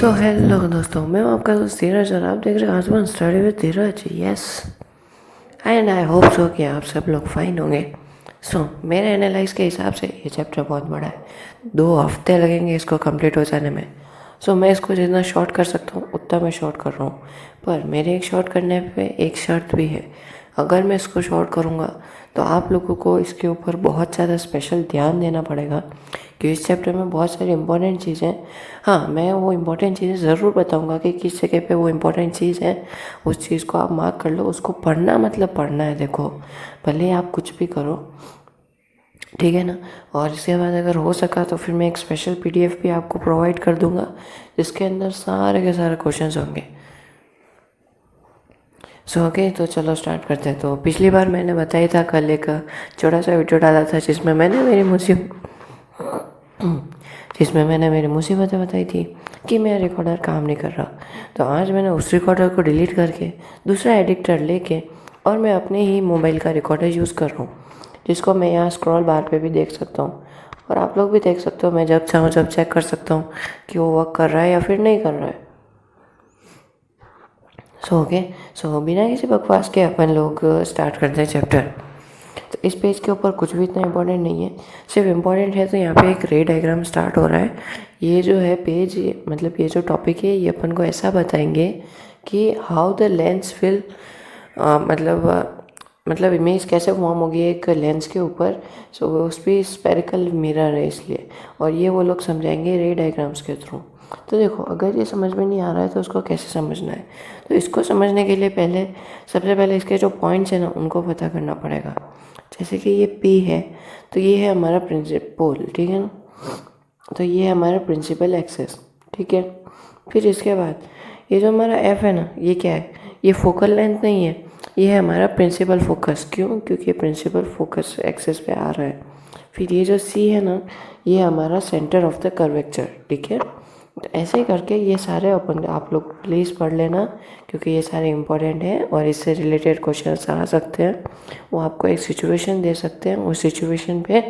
So hello दोस्तों, मैं हूं आपका दोस्त धीरज और आप देख रहे हैं आसमान study with Dheeraj. Yes, and I hope so कि आप सब लोग फाइन होंगे। मेरे एनालाइज के हिसाब से ये चैप्टर बहुत बड़ा है, 2 हफ्ते लगेंगे इसको कंप्लीट हो जाने में। मैं इसको जितना शॉर्ट कर सकता हूँ उतना मैं शॉर्ट कर रहा हूँ, पर मेरे एक शॉर्ट करने पे एक शर्त भी है। अगर मैं इसको शॉर्ट करूँगा तो आप लोगों को इसके ऊपर बहुत ज़्यादा स्पेशल ध्यान देना पड़ेगा, कि इस चैप्टर में बहुत सारी इंपॉर्टेंट चीज़ें। हाँ, मैं वो इंपॉर्टेंट चीज़ें ज़रूर बताऊंगा कि किस जगह पे वो इंपॉर्टेंट चीज़ है। उस चीज़ को आप मार्क कर लो। उसको पढ़ना मतलब पढ़ना है, देखो भले ही आप कुछ भी करो, ठीक है ना। और इसके बाद अगर हो सका तो फिर मैं एक स्पेशल PDF भी आपको प्रोवाइड कर दूंगा, जिसके अंदर सारे के सारे क्वेश्चंस होंगे। ओके, तो चलो स्टार्ट करते हैं। तो पिछली बार मैंने बताया था, कल एक छोटा सा वीडियो डाला था जिसमें मैंने मेरी मुसीबतें बताई थी कि मेरा रिकॉर्डर काम नहीं कर रहा। तो आज मैंने उस रिकॉर्डर को डिलीट करके दूसरा एडिटर लेके और मैं अपने ही मोबाइल का रिकॉर्डर यूज़ कर रहा हूँ, जिसको मैं यहाँ स्क्रॉल बार पे भी देख सकता हूँ और आप लोग भी देख सकते हो। मैं जब चाहूँ जब चेक कर सकता हूँ कि वो वर्क कर रहा है या फिर नहीं कर रहा है। ओके, बिना किसी बकवास के अपन लोग स्टार्ट करते हैं चैप्टर। तो इस पेज के ऊपर कुछ भी इतना इम्पोर्टेंट नहीं है, सिर्फ इम्पोर्टेंट है तो यहाँ पे एक रे डायग्राम स्टार्ट हो रहा है। ये जो है पेज, मतलब ये जो टॉपिक है, ये अपन को ऐसा बताएंगे कि हाउ द लेंस विल, मतलब इमेज कैसे फॉर्म होगी एक लेंस के ऊपर। उस पर स्पेरिकल मिरर है इसलिए, और ये वो लोग समझाएंगे रे डायग्राम्स के थ्रू। तो देखो, अगर ये समझ में नहीं आ रहा है तो उसको कैसे समझना है। तो इसको समझने के लिए सबसे पहले इसके जो पॉइंट्स हैं ना, उनको पता करना पड़ेगा। जैसे कि ये P है, तो ये है हमारा प्रिंसिपल, ठीक है ना। तो ये है हमारा प्रिंसिपल एक्सेस, ठीक है। फिर इसके बाद ये जो हमारा F है ना, ये क्या है? ये फोकल लेंथ नहीं है, ये है हमारा प्रिंसिपल फोकस। क्यों? क्योंकि ये प्रिंसिपल फोकस एक्सेस पे आ रहा है। फिर ये जो C है ना, ये हमारा सेंटर ऑफ द कर्वेचर, ठीक है। तो ऐसे ही करके ये सारे आप लोग प्लीज़ पढ़ लेना, क्योंकि ये सारे इंपॉर्टेंट हैं और इससे रिलेटेड क्वेश्चंस आ सकते हैं। वो आपको एक सिचुएशन दे सकते हैं, उस सिचुएशन पे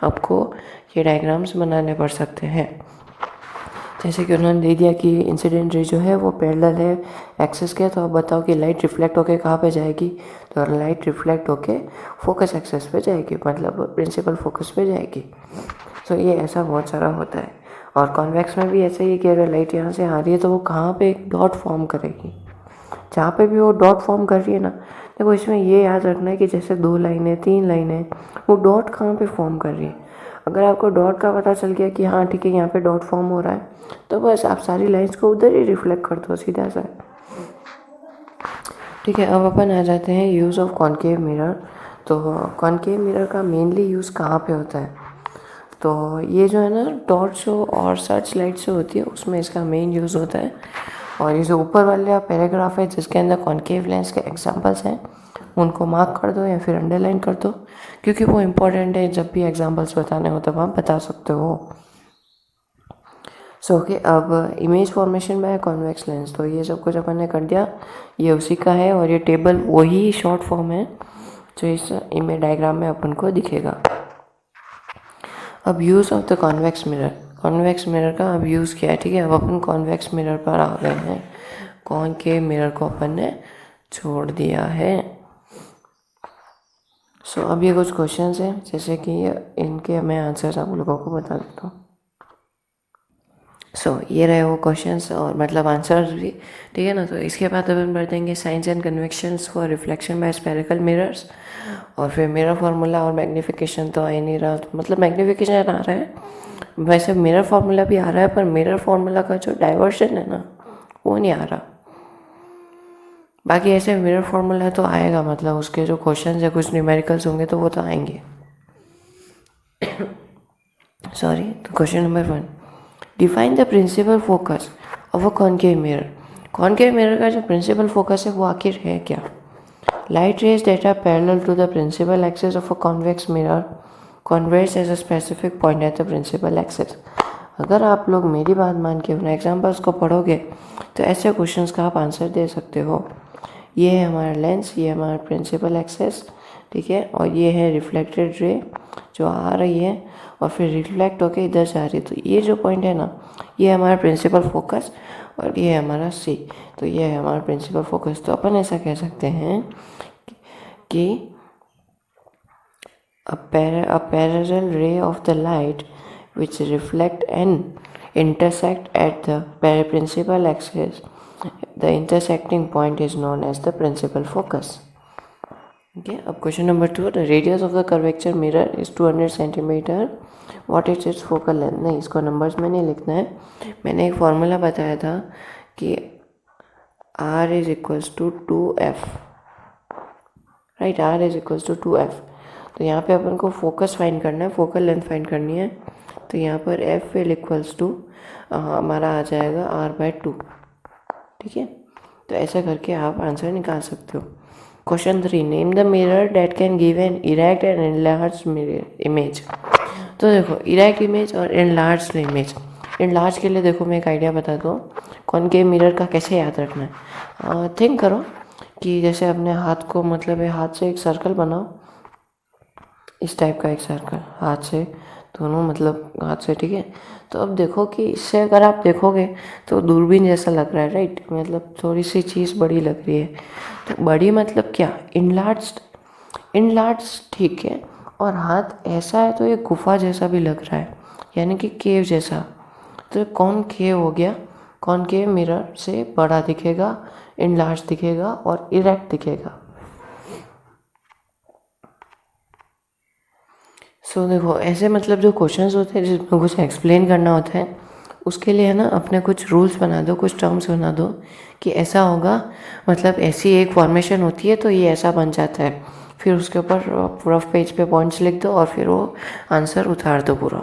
आपको ये डायग्राम्स बनाने पड़ सकते हैं। जैसे कि उन्होंने दे दिया कि इंसिडेंट रे जो है वो पैरेलल है एक्सिस के, तो आप बताओ कि लाइट रिफ्लेक्ट होके कहाँ पे जाएगी। तो लाइट रिफ्लेक्ट होके फोकस एक्सिस पे जाएगी, मतलब प्रिंसिपल फोकस पे जाएगी। ये ऐसा बहुत सारा होता है। और कॉन्वेक्स में भी ऐसा ही है कि अगर लाइट यहाँ से आ रही है तो वो कहाँ पे एक डॉट फॉर्म करेगी। जहाँ पे भी वो डॉट फॉर्म कर रही है ना, देखो इसमें ये याद रखना है कि जैसे 2 लाइनें 3 लाइनें, वो डॉट कहाँ पे फॉर्म कर रही है। अगर आपको डॉट का पता चल गया कि हाँ ठीक है, यहाँ पे डॉट फॉर्म हो रहा है, तो बस आप सारी लाइन्स को उधर ही रिफ्लेक्ट कर दो, सीधा सा। ठीक है, अब अपन आ जाते हैं यूज़ ऑफ कॉनकेव मिरर। तो कॉनकेव मिरर का मेनली यूज़ कहाँ पे होता है? तो ये जो है ना, टॉर्च शो और सर्च लाइट से होती है, उसमें इसका मेन यूज़ होता है। और ये जो ऊपर वाला पैराग्राफ है जिसके अंदर कॉनकेव लेंस के एग्जांपल्स हैं, उनको मार्क कर दो या फिर अंडरलाइन कर दो, क्योंकि वो इम्पोर्टेंट है। जब भी एग्जांपल्स बताने हो तब आप बता सकते हो। ओके, अब image formation by convex lens, तो ये सब कुछ अपन ने कर दिया, ये उसी का है। और ये टेबल वही शॉर्ट फॉर्म है जो इस इमेज डायग्राम में अपन को दिखेगा। अब use of the convex mirror का अब यूज़ किया है, ठीक है। अब अपन कॉन्वेक्स मिरर पर आ गए हैं, कॉनकेव मिरर को अपन ने छोड़ दिया है। अब ये कुछ क्वेश्चंस हैं, जैसे कि इनके मैं आंसर्स आप लोगों को बता देता हूँ। ये रहे वो क्वेश्चंस और मतलब आंसर्स भी, ठीक है ना। तो इसके बाद अपन बढ़ देंगे science and conventions for reflection by spherical mirrors, और फिर मिरर फार्मूला और मैग्नीफिकेशन तो आ ही नहीं रहा, तो मतलब मैग्नीफिकेशन आ रहा है, वैसे मिरर फार्मूला भी आ रहा है, पर मिरर फार्मूला का जो डाइवर्शन है ना, वो नहीं आ रहा। बाकी ऐसे मिरर फार्मूला तो आएगा, मतलब उसके जो क्वेश्चंस है कुछ न्यूमेरिकल्स होंगे तो वो तो आएंगे। तो question number 1, define the principal focus of a concave mirror. Concave mirror का जो प्रिंसिपल फोकस है वो आखिर है क्या? Light rays data parallel to the principal axis of a convex mirror converge as a specific point at the principal axis. अगर आप लोग मेरी बात मान के अपने एग्जाम्पल्स को पढ़ोगे तो ऐसे क्वेश्चंस का आप आंसर दे सकते हो। ये है हमारा लेंस, ये हमारा प्रिंसिपल एक्सिस, ठीक है। और ये है रिफ्लेक्टेड रे जो आ रही है और फिर रिफ्लेक्ट होके इधर जा रही है। तो ये जो पॉइंट है ना, ये है हमारा प्रिंसिपल फोकस और ये है हमारा सी। तो ये है हमारा प्रिंसिपल फोकस। तो अपन ऐसा कह सकते हैं कि a parallel ray of the light which reflect and intersect at the principal axis, the intersecting point is known as the principal focus. Okay, अब question number 2, the radius of the curvature mirror is 200 centimeter. What is its focal length? नहीं, इसको numbers में नहीं लिखना है। मैंने एक formula बताया था कि R is equals to 2F, right, R is equals to 2F। तो यहाँ पे अपन को फोकस फाइंड करना है, फोकल लेंथ फाइंड करनी है। तो यहाँ पर F विल इक्वल्स टू हमारा आ जाएगा R/2, ठीक है। तो ऐसा करके आप आंसर निकाल सकते हो। Question 3, name the mirror date can give an erect and enlarge image. तो देखो, इरेक्ट इमेज और एनलार्ज इमेज। एनलार्ज के लिए देखो मैं एक आइडिया बता दूँ कॉनकेव मिरर का कैसे याद रखना है। थिंक करो कि जैसे अपने हाथ को, मतलब हाथ से एक सर्कल बनाओ, इस टाइप का एक सर्कल हाथ से, दोनों मतलब हाथ से, ठीक है। तो अब देखो कि इससे अगर आप देखोगे तो दूरबीन जैसा लग रहा है, राइट, मतलब थोड़ी सी चीज़ बड़ी लग रही है। तो बड़ी मतलब क्या, इनलार्ज, ठीक है। और हाथ ऐसा है तो ये गुफा जैसा भी लग रहा है, यानी कि केव जैसा। तो कॉनकेव हो गया, कॉनकेव मिरर से बड़ा दिखेगा, इनलार्ज दिखेगा और इरेक्ट दिखेगा। सो देखो, ऐसे मतलब जो क्वेश्चंस होते हैं जिसमें कुछ एक्सप्लेन करना होता है, उसके लिए है ना अपने कुछ रूल्स बना दो, कुछ टर्म्स बना दो कि ऐसा होगा, मतलब ऐसी एक फॉर्मेशन होती है तो ये ऐसा बन जाता है। फिर उसके ऊपर रफ पेज पे पॉइंट्स लिख दो और फिर वो आंसर उतार दो पूरा।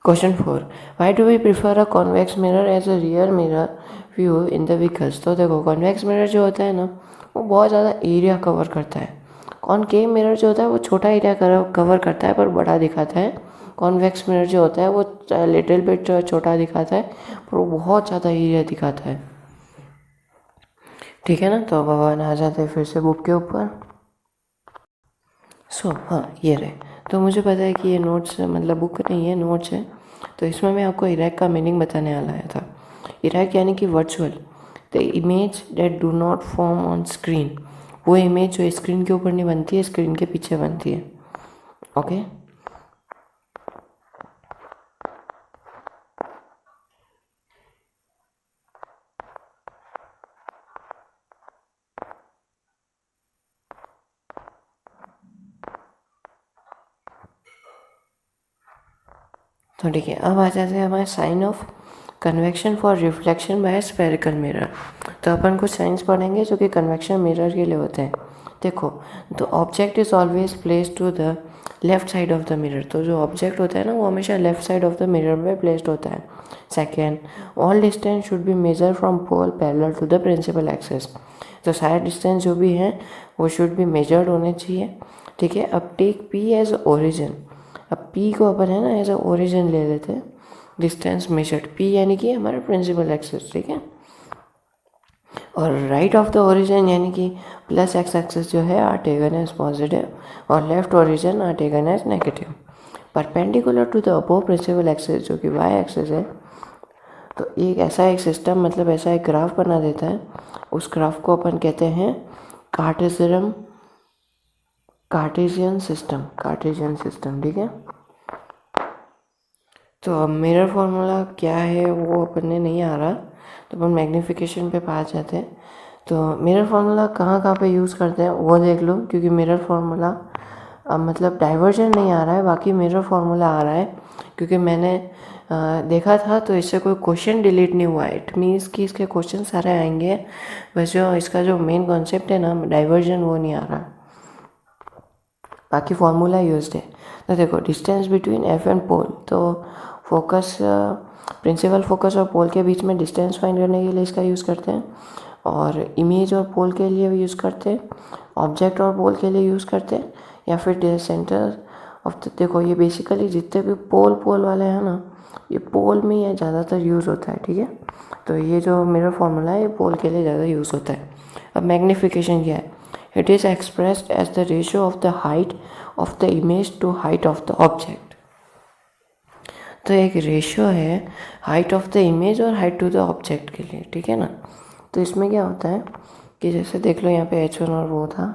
Question 4, why do we prefer a convex mirror as a rear mirror view in the vehicles. तो देखो, कॉन्वेक्स मिरर जो होता है ना, वो बहुत ज़्यादा एरिया कवर करता है। कॉनकेव मिरर जो होता है वो छोटा एरिया कवर करता है पर बड़ा दिखाता है। कॉन्वेक्स मिरर जो होता है वो लिटिल बिट छोटा दिखाता है पर वो बहुत ज़्यादा एरिया दिखाता है, ठीक है ना। तो अब अपन आ जाते हैं फिर से बुक के ऊपर। हाँ, ये रहे। तो मुझे पता है कि ये नोट्स, मतलब बुक नहीं है, नोट्स है। तो इसमें मैं आपको इरेक्ट का मीनिंग बताने वाला आया था। इरेक्ट यानी कि virtual, the image that do not form on screen. वो इमेज जो स्क्रीन के ऊपर नहीं बनती है, स्क्रीन के पीछे बनती है। ओके, तो ठीक है, अब आ जाते हैं हमारे sign of convection for reflection by spherical mirror. तो अपन कुछ साइंस पढ़ेंगे जो कि कन्वेक्शन मिरर के लिए होते हैं। देखो, तो object is always placed to the left side of the mirror. तो जो ऑब्जेक्ट होता है ना, वो हमेशा left side of the mirror में प्लेस्ड होता है। Second, all distance should be measure from pole parallel to the principal axis. तो सारे डिस्टेंस जो भी हैं वो शुड बी मेजर्ड होने चाहिए, ठीक है। अब टेक पी एज ओरिजिन। अब पी को अपन है ना एज अ ओरिजिन ले लेते हैं, डिस्टेंस मेजर्ड, पी यानी कि हमारा प्रिंसिपल एक्सिस, ठीक है। और राइट ऑफ द ओरिजिन यानी कि प्लस एक्स एक्सिस जो है आर टेकन एज पॉजिटिव और left origin are taken as negative. Perpendicular to the above principal axis जो कि वाई एक्सिस है। तो एक ऐसा एक सिस्टम, मतलब ऐसा एक ग्राफ बना देता है, उस ग्राफ को अपन कहते हैं कार्टेशियन सिस्टम, ठीक है। तो अब मिरर फॉर्मूला क्या है वो अपन ने नहीं आ रहा, तो अपन मैग्नीफिकेशन पे आ जाते हैं। तो मिरर फार्मूला कहाँ कहाँ पे यूज़ करते हैं वो देख लो, क्योंकि मिरर फार्मूला मतलब डाइवर्जन नहीं आ रहा है, बाकी मिरर फार्मूला आ रहा है। क्योंकि मैंने देखा था तो इससे कोई क्वेश्चन डिलीट नहीं हुआ है। इट मीन्स कि इसके क्वेश्चन सारे आएंगे, बस जो इसका जो मेन कॉन्सेप्ट है ना डाइवर्जन, वो नहीं आ रहा, बाकी फार्मूला यूज्ड है। तो देखो, distance between F and pole. तो फोकस, प्रिंसिपल फोकस और पोल के बीच में डिस्टेंस फाइंड करने के लिए इसका यूज़ करते हैं, और इमेज और पोल के लिए भी यूज़ करते हैं, ऑब्जेक्ट और पोल के लिए यूज़ करते हैं, या फिर सेंटर ऑफ द। देखो, ये बेसिकली जितने भी पोल वाले हैं ना, ये पोल में ये ज़्यादातर यूज़ होता है, ठीक है। तो ये जो मिरर फार्मूला है ये पोल के लिए ज़्यादा यूज़ होता है। अब मैग्नीफिकेशन क्या है? It is expressed as the ratio of the height of the image to height of the object. तो एक रेशियो है हाइट ऑफ द इमेज और हाइट टू द ऑब्जेक्ट के लिए, ठीक है ना। तो इसमें क्या होता है कि जैसे देख लो यहाँ पे h1 और वो था,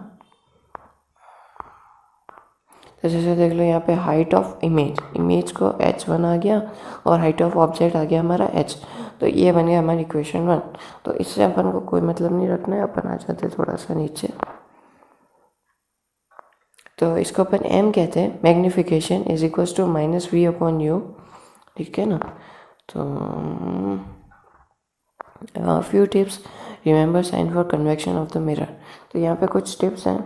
तो जैसे देख लो यहाँ पे हाइट ऑफ इमेज को h1 आ गया और हाइट ऑफ ऑब्जेक्ट आ गया हमारा h। तो ये बन गया हमारी इक्वेशन 1। तो इससे अपन को कोई मतलब नहीं रखना है, अपन आ जाते थोड़ा सा नीचे। तो इसको अपन m कहते हैं, magnification is equals to -v/u, ठीक है ना। तो few tips, remember sign for convection of the mirror. तो यहाँ पे कुछ टिप्स हैं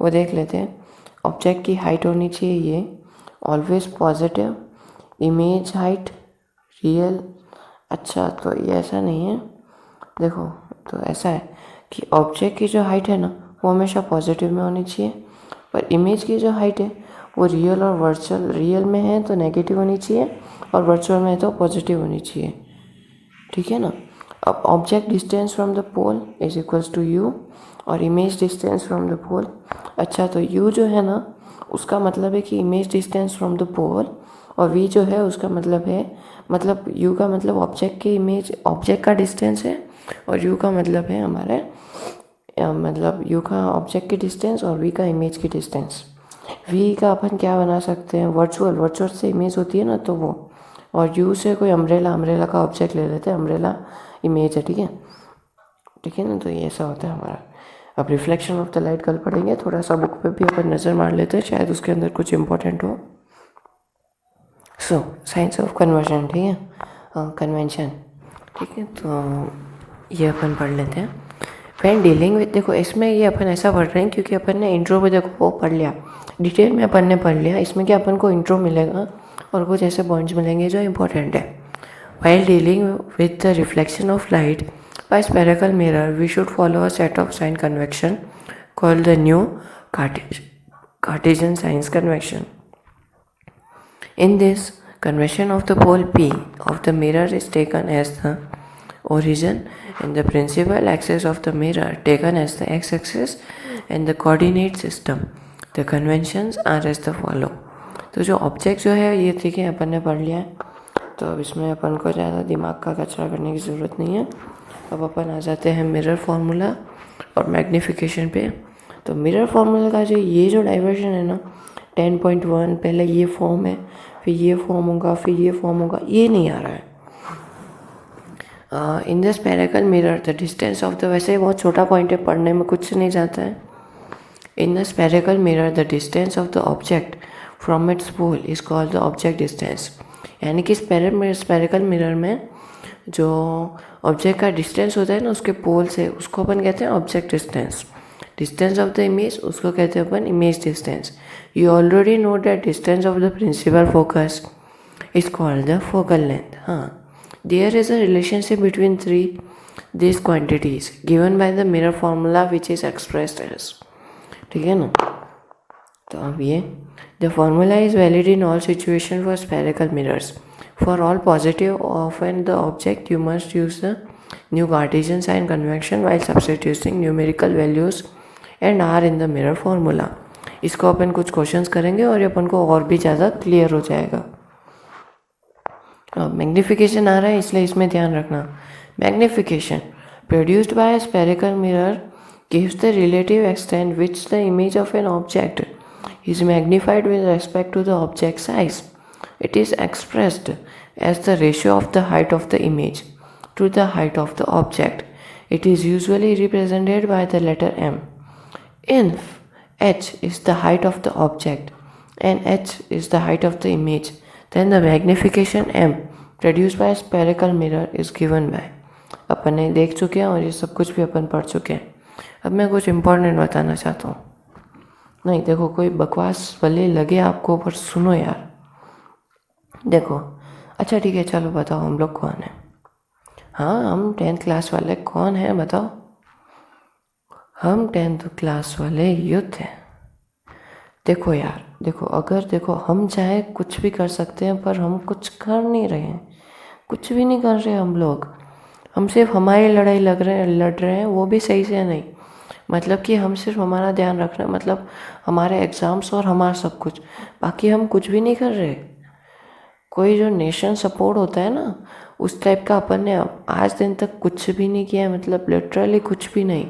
वो देख लेते हैं। ऑब्जेक्ट की हाइट होनी चाहिए ये always positive, image height real. अच्छा तो ये ऐसा नहीं है, देखो तो ऐसा है कि ऑब्जेक्ट की जो हाइट है ना वो हमेशा पॉजिटिव में होनी चाहिए, पर इमेज की जो हाइट है वो रियल और वर्चुअल, रियल में है तो नेगेटिव होनी चाहिए और वर्चुअल में है तो पॉजिटिव होनी चाहिए, ठीक है ना। अब object distance from the pole is equals to u और image distance from the pole. अच्छा तो u जो है ना उसका मतलब है कि इमेज डिस्टेंस फ्रॉम द पोल, और v जो है उसका मतलब है, मतलब u का मतलब ऑब्जेक्ट के इमेज, ऑब्जेक्ट का डिस्टेंस है, और u का मतलब है हमारे मतलब u का ऑब्जेक्ट की डिस्टेंस और v का इमेज की डिस्टेंस। v का अपन क्या बना सकते हैं, वर्चुअल से इमेज होती है ना तो वो, और u से कोई अम्ब्रेला का ऑब्जेक्ट ले लेते हैं, अम्ब्रेला इमेज है, ठीक है ना। तो ये ऐसा होता है हमारा। अब रिफ्लेक्शन ऑफ द लाइट कल पढ़ेंगे, थोड़ा सा बुक पे भी अपन नज़र मार लेते हैं, शायद उसके अंदर कुछ इंपॉर्टेंट हो। सो साइंस ऑफ कन्वर्जन, ठीक है, कन्वेंशन, ठीक है। तो ये अपन पढ़ लेते हैं। वैन डीलिंग विद, देखो इसमें ये अपन ऐसा पढ़ रहे हैं क्योंकि अपन ने इंट्रो पे देखो वो पढ़ लिया, डिटेल में अपन ने पढ़ लिया। इसमें क्या अपन को इंट्रो मिलेगा और कुछ ऐसे पॉइंट्स मिलेंगे जो इंपॉर्टेंट है। While dealing with the reflection of light by spherical mirror, we should follow a set of sign convection called the new Cartesian signs convection. In this convection of the pole P of the mirror is taken as the origin and the principal axis of the mirror taken as the x-axis and the coordinate system. The conventions are as the follow. तो जो object जो है ये ठीक है अपन ने पढ़ लिया है, तो अब इसमें अपन को ज़्यादा दिमाग का कचरा करने की ज़रूरत नहीं है। अब अपन आ जाते हैं मिरर फार्मूला और मैग्नीफिकेशन पे। तो मिरर फार्मूला का जो ये जो डाइवर्जन है ना 10.1, पहले ये फॉर्म है, फिर ये फॉर्म होगा, फिर ये फॉर्म होगा, ये नहीं आ रहा है। In the spherical mirror the distance of the, वैसे बहुत छोटा पॉइंट है, पढ़ने में कुछ नहीं जाता है। In the spherical mirror the distance of the object from its pole is called the object distance. यानी कि स्फेरिकल मिरर में जो ऑब्जेक्ट का डिस्टेंस होता है ना उसके पोल से, उसको अपन कहते हैं object distance. Distance of the image उसको कहते हैं अपन image distance. You already know that distance of the principal focus is called the focal length. हाँ, there is a relationship between three this quantities given by the mirror formula which is expressed as, ठीक है ना। तो अब ये the formula is valid in all situation for spherical mirrors. For all positive of the object, you must use the new Cartesian sign convention while substituting numerical values and r in the mirror formula. इसको अपन कुछ questions करेंगे और ये अपन को और भी ज़्यादा clear हो जाएगा। अब मैग्नीफिकेशन आ रहा है इसलिए इसमें ध्यान रखना। Magnification produced by a spherical mirror gives the relative extent which the image of an object is magnified with respect to the object size. It is expressed as the ratio of the height of the image to the height of the object. It is usually represented by the letter m. If h is the height of the object and h is the height of the image, then the magnification m produced by a spherical mirror is given by. अपन ने देख चुके हैं और ये सब कुछ भी अपन पढ़ चुके हैं। अब मैं कुछ इम्पोर्टेंट बताना चाहता हूँ। नहीं देखो कोई बकवास भले लगे आपको पर सुनो यार। देखो अच्छा ठीक है चलो बताओ हम लोग कौन है। हाँ हम 10th क्लास वाले कौन हैं बताओ। हम 10th क्लास वाले यूथ हैं। देखो यार देखो अगर देखो हम चाहे कुछ भी कर सकते हैं पर हम कुछ कर नहीं रहे हैं, कुछ भी नहीं कर रहे हम लोग। हम सिर्फ हमारी लड़ाई लड़ रहे हैं वो भी सही से नहीं। मतलब कि हम सिर्फ हमारा ध्यान रख रहे हैं, मतलब हमारे एग्ज़ाम्स और हमारा सब कुछ, बाकी हम कुछ भी नहीं कर रहे। कोई जो नेशन सपोर्ट होता है ना, उस टाइप का अपन ने आज दिन तक कुछ भी नहीं किया है, मतलब लिटरली कुछ भी नहीं।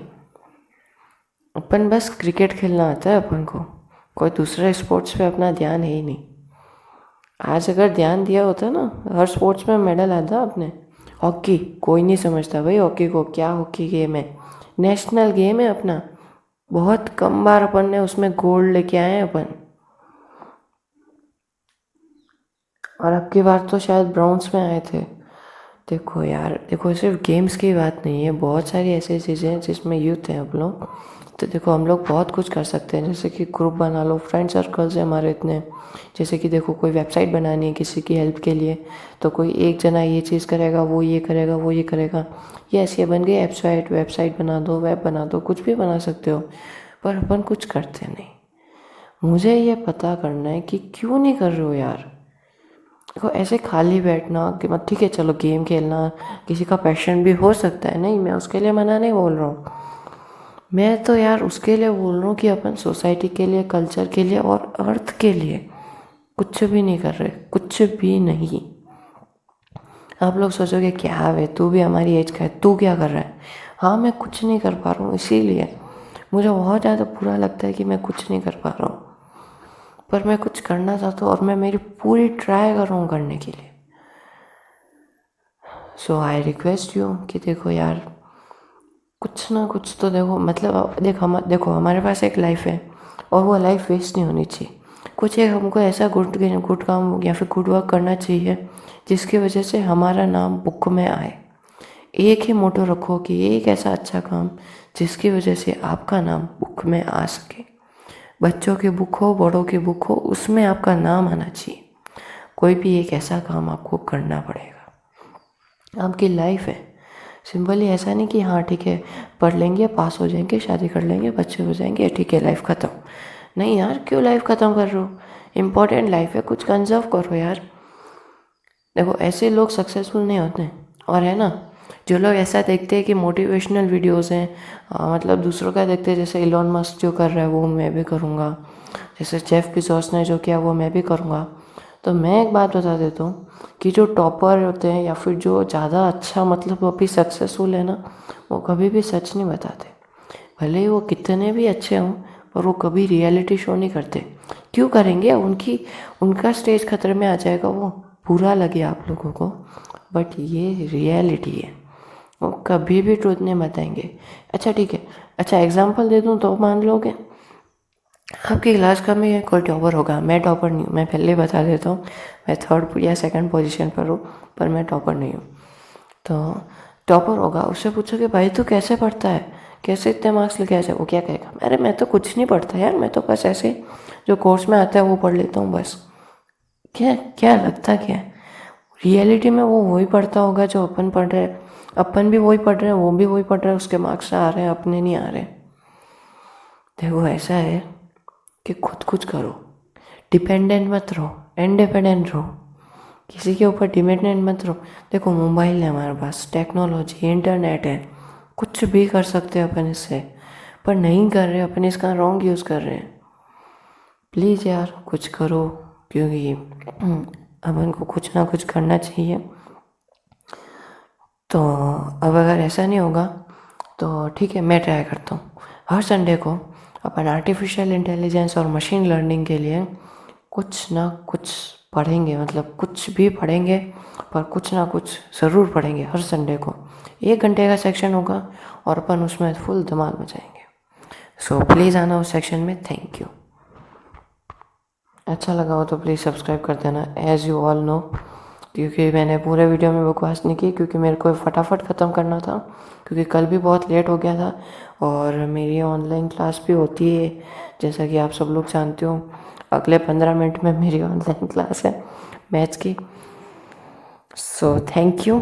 अपन बस क्रिकेट खेलना आता है अपन को, कोई दूसरे स्पोर्ट्स पे अपना ध्यान है ही नहीं। आज अगर ध्यान दिया होता ना, हर स्पोर्ट्स में मेडल आता अपने। हॉकी कोई नहीं समझता भाई, हॉकी को क्या, हॉकी गेम है, नेशनल गेम है अपना। बहुत कम बार अपन ने उसमें गोल्ड लेके आए हैं अपन, और अब की बार तो शायद ब्राउन्स में आए थे। देखो यार, देखो सिर्फ गेम्स की बात नहीं है, बहुत सारी ऐसी चीज़ें हैं जिसमें यूथ हैं हम लोग। तो देखो हम लोग बहुत कुछ कर सकते हैं, जैसे कि ग्रुप बना लो, फ्रेंड सर्कल्स हैं हमारे इतने। जैसे कि देखो कोई वेबसाइट बनानी है किसी की हेल्प के लिए, तो कोई एक जना ये चीज़ करेगा, वो ये करेगा, वो ये करेगा, ये ऐसी बन गई वेबसाइट बना दो, वेब बना दो, कुछ भी बना सकते हो। पर अपन कुछ करते नहीं। मुझे ये पता करना है कि क्यों नहीं कर रहे हो यार। देखो ऐसे खाली बैठना कि मत, ठीक है चलो गेम खेलना किसी का पैशन भी हो सकता है, नहीं मैं उसके लिए मना नहीं बोल रहा हूँ। मैं तो यार उसके लिए बोल रहा हूँ कि अपन सोसाइटी के लिए, कल्चर के लिए और अर्थ के लिए कुछ भी नहीं कर रहे, कुछ भी नहीं। आप लोग सोचोगे क्या है, तू भी हमारी एज का है, तू क्या कर रहा है। हाँ मैं कुछ नहीं कर पा रहा हूँ, इसीलिए मुझे बहुत ज़्यादा बुरा लगता है कि मैं कुछ नहीं कर पा रहा हूँ। पर मैं कुछ करना चाहता हूँ और मैं मेरी पूरी ट्राई कर रहा हूँ करने के लिए। सो आई रिक्वेस्ट यू कि देखो यार, कुछ ना कुछ तो देखो, मतलब देखो हमारे पास एक लाइफ है और वो लाइफ वेस्ट नहीं होनी चाहिए। कुछ एक हमको ऐसा गुड काम या फिर गुड वर्क करना चाहिए जिसकी वजह से हमारा नाम बुक में आए। एक ही मोटो रखो कि एक ऐसा अच्छा काम जिसकी वजह से आपका नाम बुक में आ सके। बच्चों की बुक हो, बड़ों की बुक हो, उसमें आपका नाम आना चाहिए। कोई भी एक ऐसा काम आपको करना पड़ेगा। आपकी लाइफ है, सिंपली ऐसा नहीं कि हाँ ठीक है पढ़ लेंगे, पास हो जाएंगे, शादी कर लेंगे, बच्चे हो जाएंगे, ठीक है लाइफ ख़त्म। नहीं यार, क्यों लाइफ ख़त्म कर रहे हो। इम्पोर्टेंट लाइफ है, कुछ कंजर्व करो यार। देखो ऐसे लोग सक्सेसफुल नहीं होते। और है ना, जो लोग ऐसा देखते हैं कि मोटिवेशनल वीडियोस हैं, मतलब दूसरों का देखते हैं, जैसे इलॉन मस्क जो कर रहा है वो मैं भी करूँगा, जैसे जेफ बेजोस ने जो किया वो मैं भी करूँगा। तो मैं एक बात बता देता हूँ कि जो टॉपर होते हैं या फिर जो ज़्यादा अच्छा, मतलब अभी सक्सेसफुल है ना, वो कभी भी सच नहीं बताते। भले ही वो कितने भी अच्छे हों, पर वो कभी रियलिटी शो नहीं करते। क्यों करेंगे, उनका स्टेज खतरे में आ जाएगा, वो बुरा लगे आप लोगों को, बट ये रियलिटी है। वो कभी भी ट्रूथ नहीं बताएंगे। अच्छा ठीक है, अच्छा एग्जांपल दे दूँ तो मान लोगे, आपकी क्लास का में कोई टॉपर होगा, मैं टॉपर नहीं हूँ, मैं पहले बता देता हूँ, मैं थर्ड या सेकंड पोजीशन पर हूँ, पर मैं टॉपर नहीं हूँ। तो टॉपर होगा, उससे पूछोगे भाई तू कैसे पढ़ता है, कैसे इतने मार्क्स लेके आ जाए, वो क्या कहेगा, अरे मैं तो कुछ नहीं पढ़ता यार, मैं तो बस ऐसे जो कोर्स में आता है वो पढ़ लेता हूँ बस। क्या क्या लगता क्या है, रियलिटी में वो वही पढ़ता होगा जो अपन पढ़ रहे हैं, अपन भी वही पढ़ रहे हैं, वो भी वही पढ़ रहे हैं, उसके मार्क्स आ रहे हैं, अपने नहीं आ रहे। देखो ऐसा है कि खुद कुछ करो, डिपेंडेंट मत रहो, इंडिपेंडेंट रहो, किसी के ऊपर डिपेंडेंट मत रहो। देखो मोबाइल है हमारे पास, टेक्नोलॉजी, इंटरनेट है, कुछ भी कर सकते हैं अपन इससे, पर नहीं कर रहे अपन, इसका रॉन्ग यूज़ कर रहे हैं। प्लीज़ यार कुछ करो, क्योंकि अपन को कुछ ना कुछ करना चाहिए। तो अब अगर ऐसा नहीं होगा तो ठीक है, मैं ट्राई करता हूँ हर संडे को अपन आर्टिफिशियल इंटेलिजेंस और मशीन लर्निंग के लिए कुछ ना कुछ पढ़ेंगे, मतलब कुछ भी पढ़ेंगे, पर कुछ ना कुछ ज़रूर पढ़ेंगे हर संडे को। 1 घंटे का सेक्शन होगा और अपन उसमें फुल धमाल मचाएंगे। सो प्लीज़ आना उस सेक्शन में। Thank you. अच्छा लगा हो तो प्लीज़ सब्सक्राइब कर देना, एज़ यू ऑल नो, क्योंकि मैंने पूरे वीडियो में बकवास नहीं की, क्योंकि मेरे को फटाफट ख़त्म करना था, क्योंकि कल भी बहुत लेट हो गया था और मेरी ऑनलाइन क्लास भी होती है, जैसा कि आप सब लोग जानते हो। अगले 15 मिनट में मेरी ऑनलाइन क्लास है मैथ्स की। So thank you.